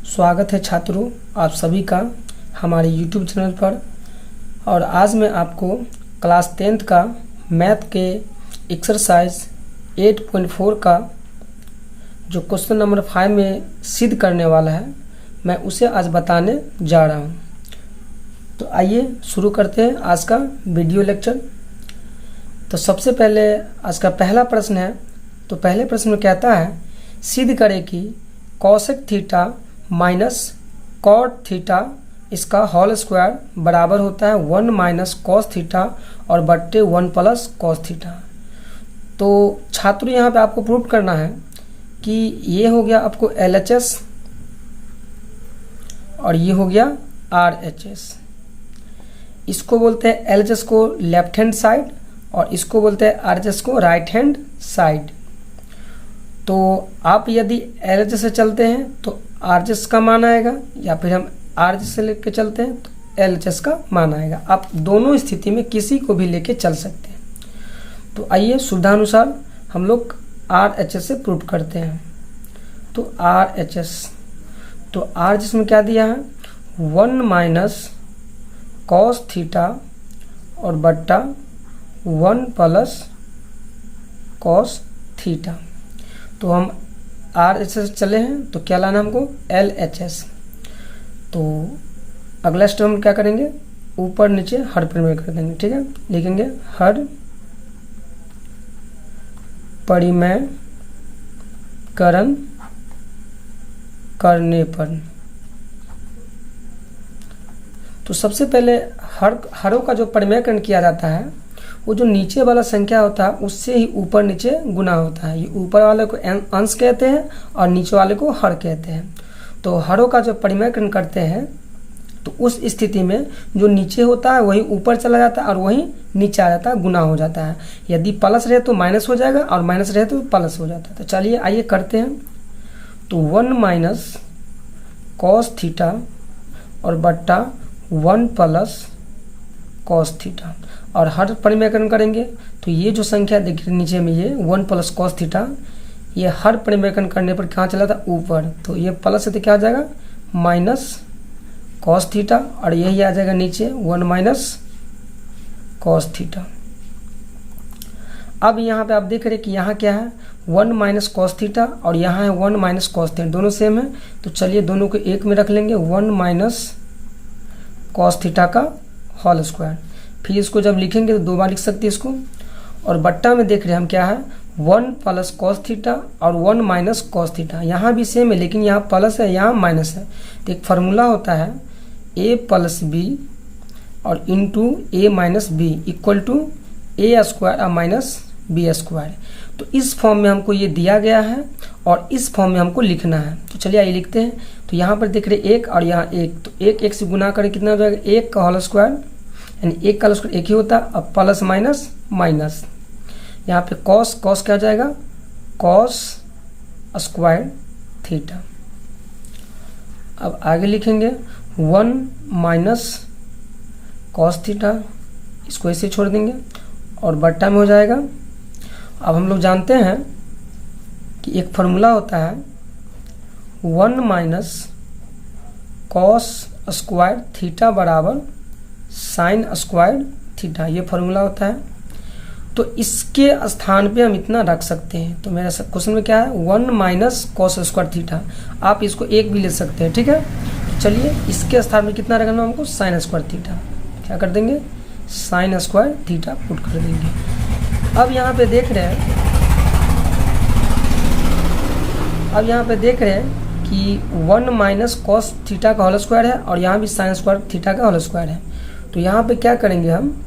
स्वागत है छात्रों आप सभी का हमारे YouTube चैनल पर। और आज मैं आपको क्लास 10th का मैथ के एक्सरसाइज 8.4 का जो क्वेश्चन नंबर 5 में सिद्ध करने वाला है, मैं उसे आज बताने जा रहा हूं। तो आइए शुरू करते हैं आज का वीडियो लेक्चर। तो सबसे पहले आज का पहला प्रश्न है। तो पहले प्रश्न में कहता है सिद्ध करें कि cosec theta minus cot theta इसका होल स्क्वायर बराबर होता है 1 माइनस कॉस थीटा और बट्टे 1 प्लस कॉस थीटा। तो छात्रों यहाँ पे आपको प्रूव करना है कि ये हो गया आपको LHS और ये हो गया RHS। इसको बोलते हैं LHS को लेफ्ट हैंड साइड और इसको बोलते हैं RHS को राइट हैंड साइड। तो आप यदि LHS से चलते हैं तो RHS का मान आएगा, या फिर हम RHS से लेके चलते हैं तो LHS का मान आएगा। आप दोनों स्थिति में किसी को भी लेके चल सकते हैं। तो आइए सुविधानुसार हम लोग RHS से प्रूव करते हैं। तो RHS, तो RHS में क्या दिया है 1 माइनस कॉस थीटा और बट्टा 1 प्लस कॉस थीटा। तो हम RHS से चले हैं तो क्या लाना हमको LHS। तो अगला स्टेप हम क्या करेंगे, ऊपर नीचे हर परिमेय कर देंगे। ठीक है, लिखेंगे हर परिमेयकरण करने पर। तो सबसे पहले हरों का जो परिमेयकरण किया जाता है वो जो नीचे वाला संख्या होता है उससे ही ऊपर नीचे गुना होता है। ये ऊपर वाले को अंश कहते हैं और नीचे वाले को हर कहते हैं। तो हरों का जो परिमेयकरण करते हैं तो उस स्थिति में जो नीचे होता है वही ऊपर चला जाता है और वही नीचे आ जाता है, गुना हो जाता है। यदि प्लस रहे तो माइनस हो जाएगा और माइनस रहे तो प्लस हो जाता है। तो चलिए आइए करते हैं। तो 1 माइनस कॉस थीटा और बट्टा 1 प्लस कॉस थीटा और हर परिमेयकरण करेंगे। तो ये जो संख्या देख रहे नीचे में ये 1 प्लस कॉस थीटा, ये हर परिमेयकरण करने पर कहाँ चला था ऊपर। तो ये प्लस से तो क्या आ जाएगा माइनस कॉस थीटा और यही आ जाएगा नीचे 1 माइनस कॉस थीटा। अब यहाँ पे आप देख रहे हैं कि यहाँ क्या है 1 माइनस कॉस थीटा और यहाँ है 1 माइनस कॉस थीटा, दोनों सेम है। तो चलिए दोनों को एक में रख लेंगे 1 माइनस कॉस थीटा का होल स्क्वायर। फिर इसको जब लिखेंगे तो 2 बार लिख सकते हैं इसको। और बट्टा में देख रहे हैं हम क्या है 1 प्लस कॉस थीटा और 1 माइनस कॉस थीटा। यहाँ भी सेम है लेकिन यहाँ प्लस है यहाँ माइनस है। तो एक फार्मूला होता है a प्लस बी और into a minus B equal to a square और माइनस बी स्क्वायर। तो इस फॉर्म में हमको ये दिया गया है और इस फॉर्म में हमको लिखना है। तो चलिए आइए लिखते हैं। तो यहाँ पर देख रहे 1 और यहाँ 1, तो 1 से गुना करें कितना हो जाएगा 1 का होल स्क्वायर, यानी 1 का होल स्क्वायर 1 ही होता है। अब प्लस माइनस माइनस, यहाँ पे कॉस क्या हो जाएगा कॉस स्क्वायर थीटा। अब आगे लिखेंगे 1 माइनस कॉस थीटा, इसको ऐसे छोड़ देंगे और बट्टा में हो जाएगा। अब हम लोग जानते हैं कि एक फार्मूला होता है 1 माइनस कॉस स्क्वायर थीटा बराबर साइन स्क्वायर थीटा, ये फार्मूला होता है। तो इसके स्थान पे हम इतना रख सकते हैं। तो मेरा क्वेश्चन में क्या है 1 माइनस कॉस स्क्वायर थीटा, आप इसको 1 भी ले सकते हैं। ठीक है, तो चलिए इसके स्थान में कितना रखना हमको साइन स्क्वायर थीटा, क्या कर देंगे साइन स्क्वायर थीटा पुट कर देंगे। अब यहाँ पे देख रहे हैं कि 1 माइनस कॉस थीटा का होल स्क्वायर है और यहाँ भी साइन स्क्वायर थीटा का होल स्क्वायर है। तो यहाँ पे क्या करेंगे हम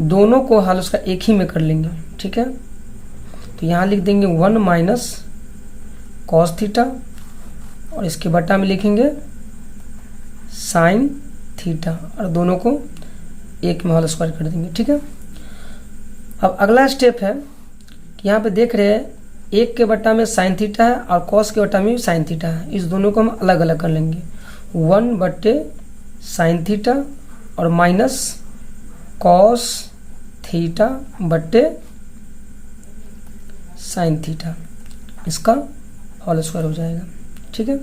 दोनों को होल स्क्वायर एक ही में कर लेंगे। ठीक है, तो यहाँ लिख देंगे 1 माइनस कॉस थीटा और इसके बट्टा में लिखेंगे साइन थीटा और दोनों को एक में होल स्क्वायर कर देंगे। ठीक है, अब अगला स्टेप है कि यहाँ पे देख रहे हैं 1 के बट्टा में साइन थीटा है और कॉस के बट्टा में भी साइन थीटा है। इस दोनों को हम अलग अलग कर लेंगे 1 बट्टे साइन थीटा और माइनस कॉस थीटा बट्टे साइन थीटा, इसका होल स्क्वायर हो जाएगा। ठीक है,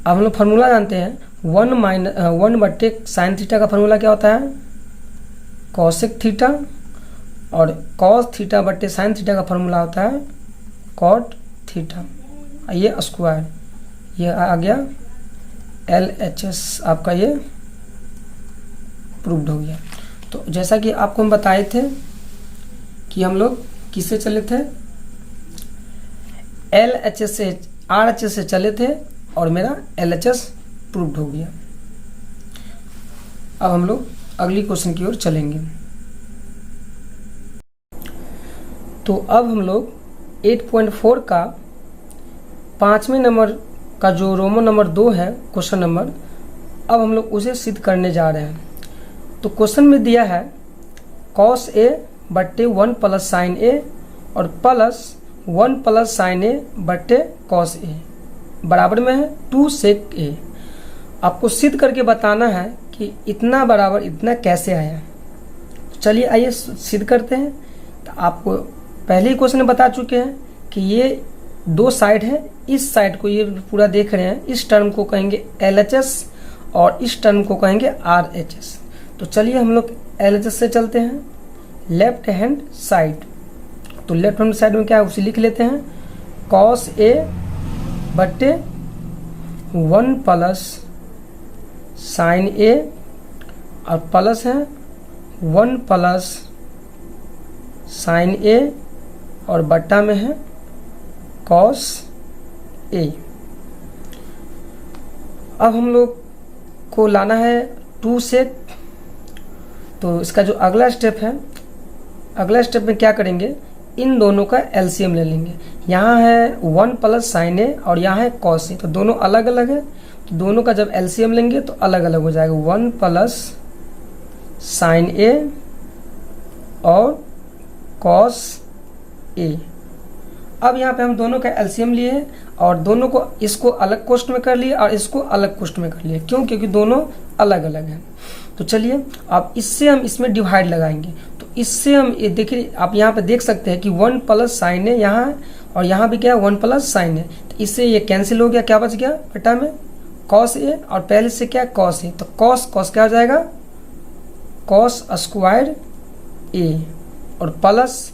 अब हम लोग फार्मूला जानते हैं, 1/sin थीटा का फार्मूला क्या होता है, कॉसेक थीटा, और कॉस थीटा बट्टे साइन थीटा का फार्मूला होता है कॉट थीटा, ये स्क्वायर, ये आ गया LHS आपका, ये प्रूव्ड हो गया। तो जैसा कि आपको हम बताए थे कि हम लोग किससे चले थे, LHS से RHS से चले थे और मेरा LHS प्रूव्ड हो गया। अब हम लोग अगली क्वेश्चन की ओर चलेंगे। तो अब हम लोग 8.4 का 5वें नंबर का जो रोमन नंबर 2 है क्वेश्चन नंबर, अब हम लोग उसे सिद्ध करने जा रहे हैं। तो क्वेश्चन में दिया है cos A बट्टे 1 प्लस साइन A और प्लस 1 प्लस साइन A बट्टे cos A बराबर में है 2 sec A। आपको सिद्ध करके बताना है कि इतना बराबर इतना कैसे आया। चलिए आइए सिद्ध करते हैं। तो आपको पहले ही क्वेश्चन में बता चुके हैं कि ये दो साइड है, इस साइड को ये पूरा देख रहे हैं, इस टर्म को कहेंगे LHS और इस टर्म को कहेंगे RHS। तो चलिए हम लोग LHS से चलते हैं, लेफ्ट हैंड साइड। तो लेफ्ट हैंड साइड में क्या है उसे लिख लेते हैं, cos A बट्टे 1 प्लस साइन A और प्लस है 1 प्लस साइन A और बट्टा में है cos A। अब हम लोग को लाना है 2 sec। तो इसका जो अगला स्टेप है, अगला स्टेप में क्या करेंगे, इन दोनों का एलसीएम ले लेंगे। यहाँ है 1 प्लस साइन A और यहाँ है cos A, तो दोनों अलग अलग है, तो दोनों का जब एलसीएम लेंगे तो अलग अलग हो जाएगा, 1 प्लस साइन A और cos A। अब यहाँ पे हम दोनों का एलसीएम लिए और दोनों को, इसको अलग कोष्ठ में कर लिए और इसको अलग कोष्ठ में कर लिए, क्यों, क्योंकि दोनों अलग अलग हैं। तो चलिए अब इससे हम इसमें डिवाइड लगाएंगे। तो इससे हम ये देखिए, आप यहाँ पे देख सकते हैं कि 1 प्लस साइन है यहाँ है और यहाँ भी क्या है 1 प्लस साइन है, तो इससे ये कैंसिल हो गया, क्या बच गया बेटा में cos A और पहले से क्या cos A, तो cos क्या हो जाएगा cos स्क्वायर A और प्लस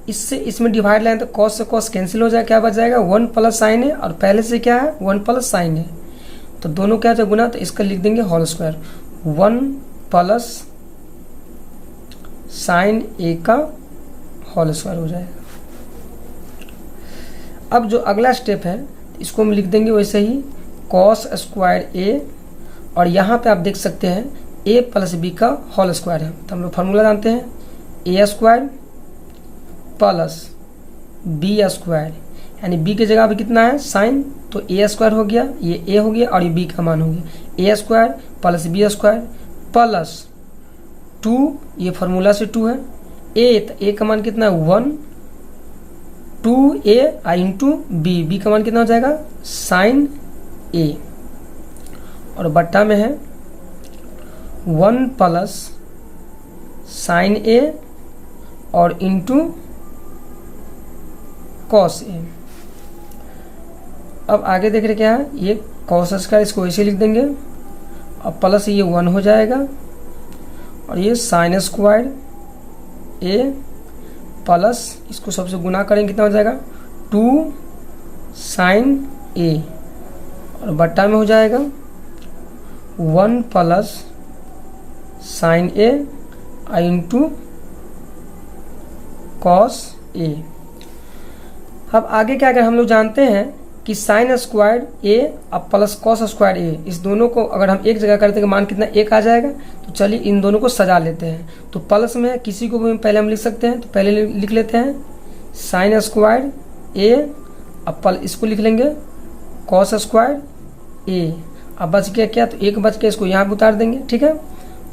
इससे इसमें डिवाइड लाइन तो cos से cos कैंसिल हो जाएगा, क्या बच जाएगा 1 प्लस साइन है और पहले से क्या है 1 प्लस साइन है, तो दोनों क्या है गुना, तो इसका लिख देंगे whole square, 1 plus sine A का होल स्क्वायर हो जाएगा। अब जो अगला स्टेप है इसको हम लिख देंगे वैसे ही cos स्क्वायर A और यहाँ पे आप देख सकते हैं A प्लस B का होल स्क्वायर है। तो हम लोग फार्मूला जानते हैं A square plus B square, यानी B की जगह पे कितना है साइन, तो A स्क्वायर हो गया, ये A हो गया और ये B का मान हो गया, A square plus B square plus 2, ये फार्मूला से 2 है, तो A का मान कितना है 1, 2A इंटू B का मान कितना हो जाएगा साइन A और बट्टा में है 1 प्लस साइन A और इंटू cos A। अब आगे देख रहे क्या है, ये cos स्क्वायर, इसको ऐसे लिख देंगे और प्लस ये 1 हो जाएगा और ये साइन स्क्वायर A प्लस इसको सबसे गुना करेंगे कितना हो जाएगा 2 साइन A और बट्टा में हो जाएगा 1 plus sine A into cos A। अब आगे क्या करें, हम लोग जानते हैं कि साइन स्क्वायर A और प्लस cos स्क्वायर A, इस दोनों को अगर हम एक जगह करते हैं मान कितना 1 आ जाएगा। तो चलिए इन दोनों को सजा लेते हैं। तो प्लस में किसी को भी पहले हम लिख सकते हैं, तो पहले लिख लेते हैं साइन स्क्वायर A और इसको लिख लेंगे cos स्क्वायर A। अब बच गया क्या, तो 1 बच गया, इसको यहाँ पर उतार देंगे, ठीक है,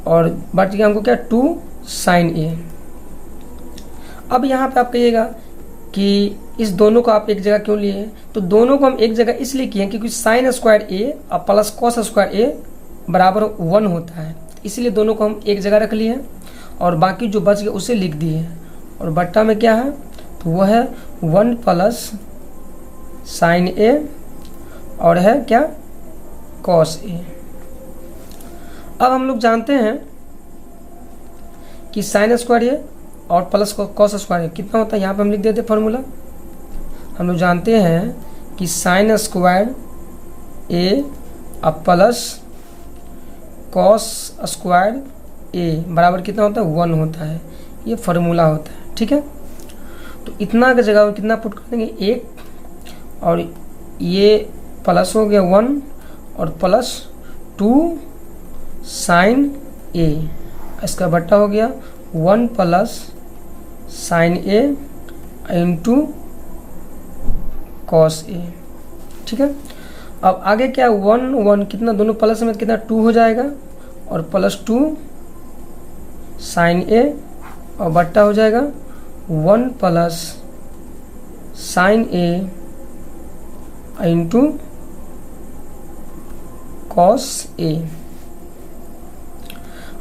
और बच गया हमको क्या 2 साइन A। अब यहाँ पे आप कहिएगा कि इस दोनों को आप एक जगह क्यों लिए हैं, तो दोनों को हम एक जगह इसलिए किए हैं क्योंकि साइन स्क्वायर A और प्लस cos स्क्वायर A बराबर 1 होता है, इसलिए दोनों को हम एक जगह रख लिए हैं और बाकी जो बच गया उसे लिख दिए हैं। और बट्टा में क्या है, तो वह है 1 प्लस साइन A और है क्या कॉस ए। अब हम लोग जानते हैं कि साइन स्क्वायर ए और प्लस कॉस स्क्वायर ए कितना होता है। यहाँ पे हम लिख देते फॉर्मूला। हम लोग जानते हैं कि साइन स्क्वायर ए अब प्लस कॉस स्क्वायर ए बराबर कितना होता है 1 होता है। ये फार्मूला होता है, ठीक है। तो इतना की जगह कितना पुट कर देंगे 1 और ये प्लस हो गया 1 और प्लस 2 साइन ए, इसका बट्टा हो गया 1 plus sign A into cos A, ठीक है। अब आगे क्या 1 1 कितना दोनों प्लस में कितना 2 हो जाएगा और प्लस 2 साइन ए और बट्टा हो जाएगा 1 plus sign A into cos A.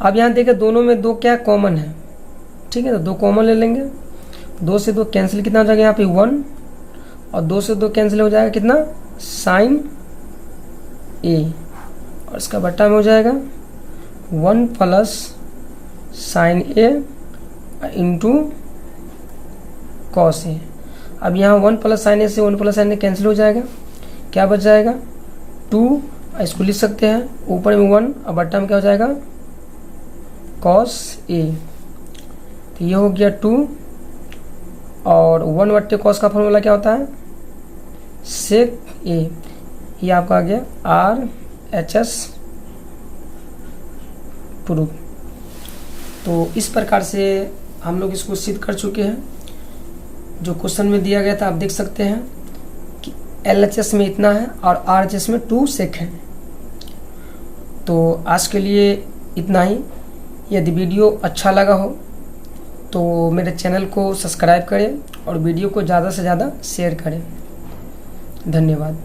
अब यहाँ देखिए दोनों में 2 क्या कॉमन है, ठीक है। तो 2 कॉमन ले लेंगे, 2 से 2 कैंसिल कितना हो जाएगा यहाँ पे 1 और 2 से 2 कैंसिल हो जाएगा कितना साइन ए और इसका बट्टा में हो जाएगा 1 plus sign A into cos A. अब यहाँ 1 प्लस साइन ए से 1 प्लस साइन ए कैंसिल हो जाएगा, क्या बच जाएगा 2, इसको लिख सकते हैं ऊपर में 1 और बट्टा में क्या हो जाएगा कॉस ए। तो ये हो गया 2 और 1 बट्टे कॉस का फॉर्मूला क्या होता है सेक ए। ये आपका आ गया RHS प्रूफ। तो इस प्रकार से हम लोग इसको सिद्ध कर चुके हैं। जो क्वेश्चन में दिया गया था आप देख सकते हैं कि LHS में इतना है और RHS में 2 सेक है। तो आज के लिए इतना ही। यदि वीडियो अच्छा लगा हो तो मेरे चैनल को सब्सक्राइब करें और वीडियो को ज़्यादा से ज़्यादा शेयर करें। धन्यवाद।